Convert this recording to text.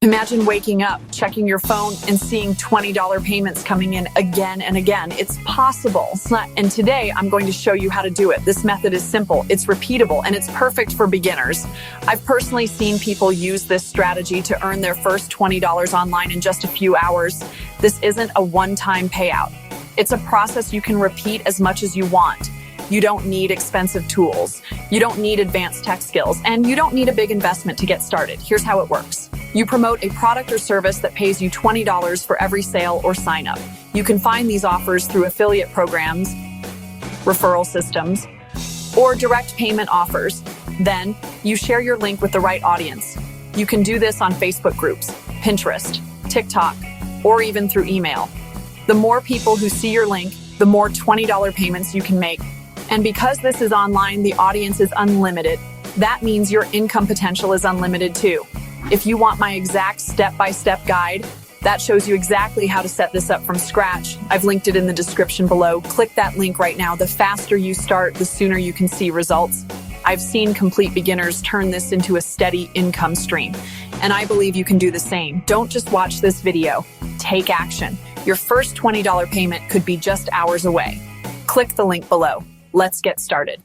Imagine waking up, checking your phone, and seeing $20 payments coming in again and again. It's possible. And today, I'm going to show you how to do it. This method is simple, it's repeatable, and it's perfect for beginners. I've personally seen people use this strategy to earn their first $20 online in just a few hours. This isn't a one-time payout. It's a process you can repeat as much as you want. You don't need expensive tools. You don't need advanced tech skills, and you don't need a big investment to get started. Here's how it works. You promote a product or service that pays you $20 for every sale or sign up. You can find these offers through affiliate programs, referral systems, or direct payment offers. Then, you share your link with the right audience. You can do this on Facebook groups, Pinterest, TikTok, or even through email. The more people who see your link, the more $20 payments you can make. And because this is online, the audience is unlimited. That means your income potential is unlimited too. If you want my exact step-by-step guide, that shows you exactly how to set this up from scratch. I've linked it in the description below. Click that link right now. The faster you start, the sooner you can see results. I've seen complete beginners turn this into a steady income stream, and I believe you can do the same. Don't just watch this video. Take action. Your first $20 payment could be just hours away. Click the link below. Let's get started.